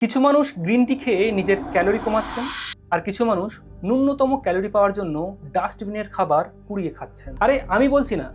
কিছু মানুষ green tea খেয়ে নিজের ক্যালোরি কমাচ্ছেন, আর কিছু মানুষ ন্যূনতম ক্যালোরি পাওয়ার জন্য ডাস্টবিনের খাবার কুড়িয়ে খাচ্ছেন। আরে আমি বলছি না,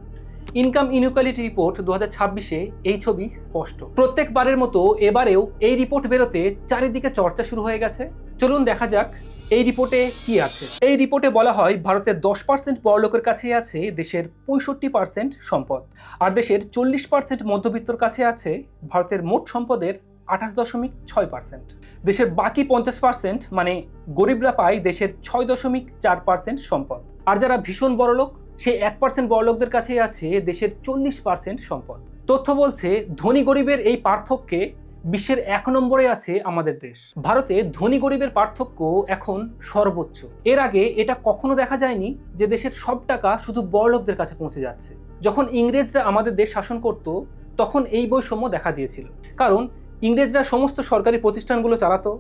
ইনকাম ইনইকুয়ালিটি রিপোর্ট 2026-এ এই ছবি স্পষ্ট। প্রত্যেকবারের মতো এবারেও এই রিপোর্ট বেরোতে চারিদিকে চর্চা শুরু হয়ে গেছে। চলুন দেখা যাক এই রিপোর্টে কি আছে। এই রিপোর্টে বলা হয় ভারতের 10% বড়লোকের কাছেই আছে দেশের 65% সম্পদ, আর দেশের 40% মধ্যবিত্তর কাছে আছে ভারতের মোট সম্পদের 28.6%। দেশের বাকি 50% মানে গরিবরা পায় দেশের 6.4% সম্পদ, আর যারা ভীষণ বড়লোক সেই 1% বড়লোকদের কাছেই আছে দেশের 40% সম্পদ। তথ্য বলছে ধনী গরিবের এই পার্থক্যে বিশ্বের 1 নম্বরে আছে আমাদের দেশ। ভারতে ধনী গরিবের পার্থক্য এখন সর্বোচ্চ। এর আগে এটা কখনো দেখা যায়নি যে দেশের সব টাকা শুধু বড়লোকদের কাছে পৌঁছে যাচ্ছে। যখন ইংরেজরা আমাদের দেশ শাসন করত তখন এই বৈষম্য দেখা দিয়েছিল, কারণ ইংরেজরা সমস্ত সরকারি প্রতিষ্ঠানগুলো চালাতো,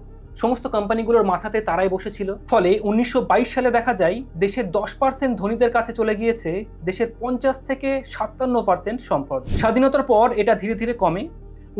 সমস্ত কোম্পানিগুলোর মাথাতে তারাই বসেছিল। ফলে 1922 সালে দেখা যায় দেশের 10% ধনীদের কাছে চলে গিয়েছে দেশের 50 থেকে 57% সম্পদ। স্বাধীনতার পর এটা ধীরে ধীরে কমে।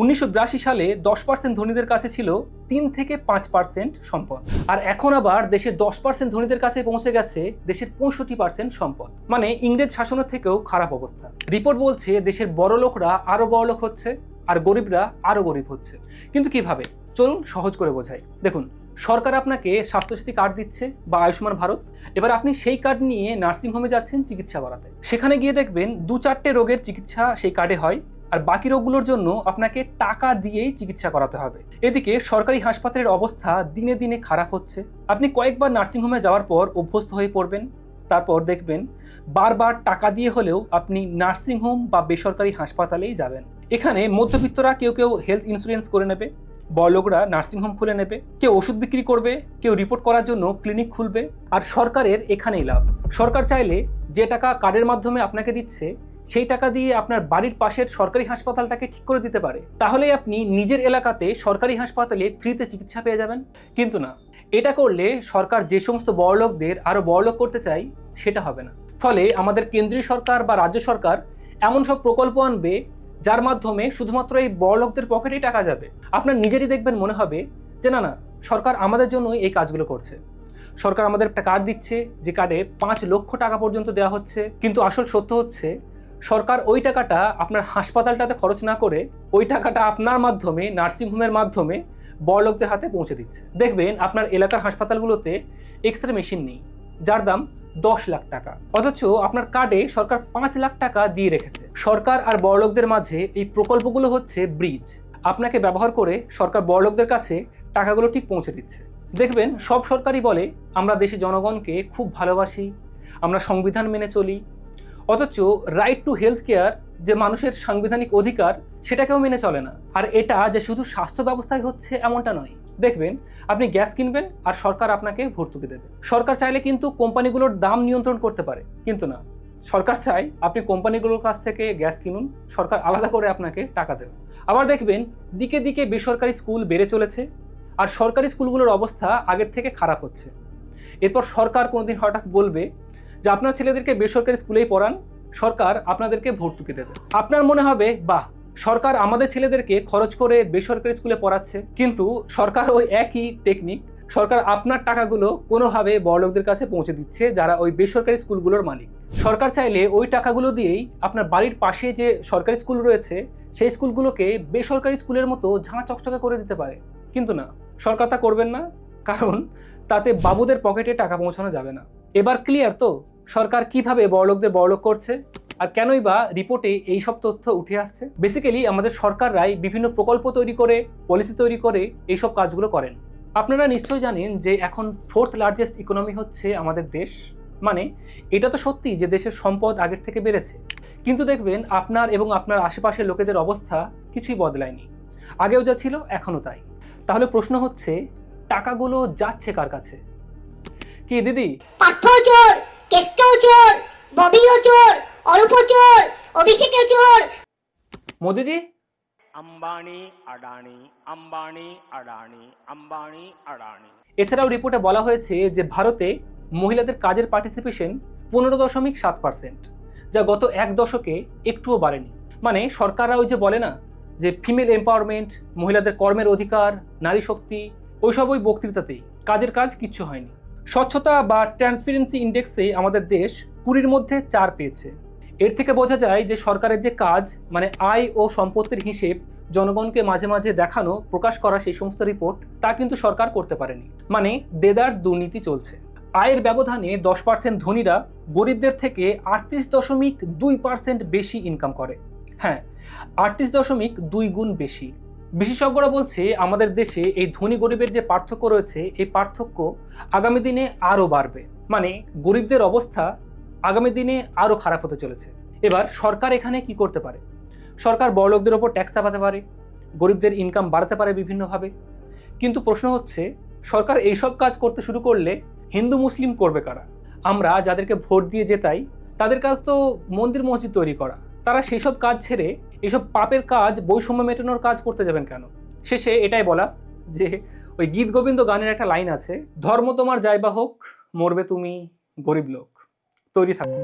1982 সালে 10% ধনীদের কাছে ছিল 3 থেকে 5% সম্পদ, আর এখন আবার দেশের 10% ধনীদের কাছে পৌঁছে গেছে দেশের 65% সম্পদ। মানে ইংরেজ শাসনের থেকেও খারাপ অবস্থা। রিপোর্ট বলছে দেশের বড়লোকরা আরো বড়লোক হচ্ছে আর গরিবরা আরো গরিব হচ্ছে। কিন্তু কিভাবে? চলুন সহজ করে বোঝাই। দেখুন, সরকার আপনাকে স্বাস্থ্যসাথী কার্ড দিচ্ছে বা আয়ুষ্মান ভারত। এবার আপনি সেই কার্ড নিয়ে নার্সিংহোমে যাচ্ছেন চিকিৎসা করাতে। সেখানে গিয়ে দেখবেন 2-4টে রোগের চিকিৎসা সেই কার্ডে হয়, আর বাকি রোগগুলোর জন্য আপনাকে টাকা দিয়েই চিকিৎসা করাতে হবে। এদিকে সরকারি হাসপাতালের অবস্থা দিনে দিনে খারাপ হচ্ছে। আপনি কয়েকবার নার্সিংহোমে যাওয়ার পর অভ্যস্ত হয়ে পড়বেন, তারপর দেখবেন বারবার টাকা দিয়ে হলেও আপনি নার্সিংহোম বা বেসরকারি হাসপাতালেই যাবেন। এখানে মধ্যবিত্তরা কেউ কেউ হেলথ ইন্স্যুরেন্স করে নেবে, বড়লোকরা নার্সিংহোম খুলে নেবে, কেউ ওষুধ বিক্রি করবে, কেউ রিপোর্ট করার জন্য ক্লিনিক খুলবে। আর সরকারের এখানেই লাভ। সরকার চাইলে যে টাকা কার্ডের মাধ্যমে আপনাকে দিচ্ছে সেই টাকা দিয়ে আপনার বাড়ির পাশের সরকারি হাসপাতালটাকে ঠিক করে দিতে পারে। তাহলে আপনি নিজের এলাকাতে সরকারি হাসপাতালে ফ্রিতে চিকিৎসা পেয়ে যাবেন। কিন্তু না, এটা করলে সরকার যে সমস্ত বড়লোকদের আরো বড়লোক করতে চায় সেটা হবে না। ফলে আমাদের কেন্দ্রীয় সরকার বা রাজ্য সরকার এমন সব প্রকল্প আনবে যার মাধ্যমে শুধুমাত্র এই বড়লোকদের পকেটেই টাকা যাবে। আপনার নিজেরই দেখবেন মনে হবে যে না না, সরকার আমাদের জন্যই এই কাজগুলো করছে। সরকার আমাদের একটা কার্ড দিচ্ছে যে কার্ডে 5 লক্ষ টাকা পর্যন্ত দেওয়া হচ্ছে, কিন্তু আসল সত্য হচ্ছে সরকার ওই টাকাটা আপনার হাসপাতালটাতে খরচ না করে ওই টাকাটা আপনার মাধ্যমে নার্সিংহোমের মাধ্যমে বড়লোকদের হাতে পৌঁছে দিচ্ছে। দেখবেন আপনার এলাকার হাসপাতালগুলোতে এক্স-রে মেশিন নেই যার দাম 10 লাখ টাকা, অথচ আপনার কার্ডে সরকার 5 লাখ টাকা দিয়ে রেখেছে। সরকার আর বড়লোকদের মাঝে এই প্রকল্পগুলো হচ্ছে ব্রিজ। আপনাকে ব্যবহার করে সরকার বড়লোকদের কাছে টাকাগুলো ঠিক পৌঁছে দিচ্ছে। দেখবেন সব সরকারই বলে আমরা দেশের জনগণকে খুব ভালোবাসি, আমরা সংবিধান মেনে চলি, অথচ রাইট টু হেলথ কেয়ার যে মানুষের সাংবিধানিক অধিকার সেটাকেও মেনে চলে না। আর এটা যে শুধু স্বাস্থ্য ব্যবস্থায় হচ্ছে এমনটা নয়। দেখবেন আপনি গ্যাস কিনবেন আর সরকার আপনাকে ভর্তুকি দেবে। সরকার চাইলে কিন্তু কোম্পানিগুলোর দাম নিয়ন্ত্রণ করতে পারে, কিন্তু না, সরকার চায় আপনি কোম্পানিগুলোর কাছ থেকে গ্যাস কিনুন, সরকার আলাদা করে আপনাকে টাকা দেবে। আবার দেখবেন দিকে দিকে বেসরকারি স্কুল বেড়ে চলেছে, আর সরকারি স্কুলগুলোর অবস্থা আগের থেকে খারাপ হচ্ছে। এরপর সরকার কোনোদিন হঠাৎ বলবে যে আপনার ছেলেদেরকে বেসরকারি স্কুলেই পড়ান, সরকার আপনাদেরকে ভর্তুকি দেবে। আপনার মনে হবে বাহ, সরকার আমাদের ছেলেদেরকে খরচ করে বেসরকারি স্কুলে পড়াচ্ছে, কিন্তু সরকার ওই একই টেকনিক, সরকার আপনার টাকাগুলো কোনোভাবে বড়লোকদের কাছে পৌঁছে দিচ্ছে যারা ওই বেসরকারি স্কুলগুলোর মালিক। সরকার চাইলে ওই টাকাগুলো দিয়েই আপনার বাড়ির পাশে যে সরকারি স্কুল রয়েছে সেই স্কুলগুলোকে বেসরকারি স্কুলের মতো ঝাঁ চকচকে করে দিতে পারে, কিন্তু না, সরকার তা করবেন না, কারণ তাতে বাবুদের পকেটে টাকা পৌঁছানো যাবে না। এবার ক্লিয়ার তো সরকার কিভাবে বড়লোকদের বড়লোক করছে, আর কেনই বা রিপোর্টে এই সব তথ্য উঠে আসছে। বেসিক্যালি আমাদের সরকাররাই বিভিন্ন প্রকল্প তৈরি করে, পলিসি তৈরি করে এইসব কাজগুলো করেন। আপনারা নিশ্চয়ই জানেন যে এখন 4th লার্জেস্ট ইকোনমি হচ্ছে আমাদের দেশ। মানে এটা তো সত্যি যে দেশের সম্পদ আগের থেকে বেড়েছে, কিন্তু দেখবেন আপনার এবং আপনার আশেপাশের লোকেদের অবস্থা কিছুই বদলায়নি। আগেও যা ছিল এখনও তাই। তাহলে প্রশ্ন হচ্ছে টাকাগুলো যাচ্ছে কার কাছে? কি দিদি? পার্থও চোর, কেষ্টও চোর, ববিও চোর, অরূপও চোর, অভিষেকও চোর। মোদিজি? अंबानी अडानी अंबानी अडानी अंबानी अडानी। এছাড়াও রিপোর্টে বলা হয়েছে যে ভারতে মহিলাদের কাজের পার্টিসিপেশন 15.7%, যা গত 1 দশকে একটুও বাড়েনি। মানে সরকাররা ওই যে বলে না যে ফিমেল এম্পাওয়ারমেন্ট, মহিলাদের কর্মের অধিকার, নারী শক্তি, ওই বক্তৃতাতেই কাজের কাজ কিচ্ছু হয়নি। স্বচ্ছতা বা ট্রান্সপারেন্সি ইন্ডেক্সে আমাদের দেশ 20-র মধ্যে 4 পেয়েছে। এর থেকে বোঝা যায় যে সরকারের যে কাজ, মানে আয় ও সম্পত্তির হিসেব জনগণকে মাঝে মাঝে দেখানো, প্রকাশ করা সেই সমস্ত রিপোর্ট, তা কিন্তু সরকার করতে পারেনি। মানে দেদার দুর্নীতি চলছে। আয়ের ব্যবধানে 10% ধনীরা গরিবদের থেকে 38.2% বেশি ইনকাম করে। হ্যাঁ, 38.2 গুণ বেশি। বিশেষজ্ঞরা বলছে আমাদের দেশে এই ধনী গরিবের যে পার্থক্য রয়েছে, এই পার্থক্য আগামী দিনে আরও বাড়বে। মানে গরিবদের অবস্থা আগামী দিনে আরও খারাপ হতে চলেছে। এবার সরকার এখানে কি করতে পারে? সরকার বড়লোকদের ওপর ট্যাক্স চাপাতে পারে, গরিবদের ইনকাম বাড়াতে পারে বিভিন্নভাবে। কিন্তু প্রশ্ন হচ্ছে, সরকার এইসব কাজ করতে শুরু করলে হিন্দু মুসলিম করবে কারা? আমরা যাদেরকে ভোট দিয়ে জেতাই, তাদের কাজ তো মন্দির মসজিদ তৈরি করা। তারা সেই সব কাজ ছেড়ে এইসব পাপের কাজ, বৈষম্য মেটানোর কাজ করতে যাবেন কেন? শেষে এটাই বলা যে ওই গীত গোবিন্দ গানের একটা লাইন আছে, ধর্ম তোমার যাই বা হোক, মরবে তুমি গরিব লোক। তৈরি থাকো।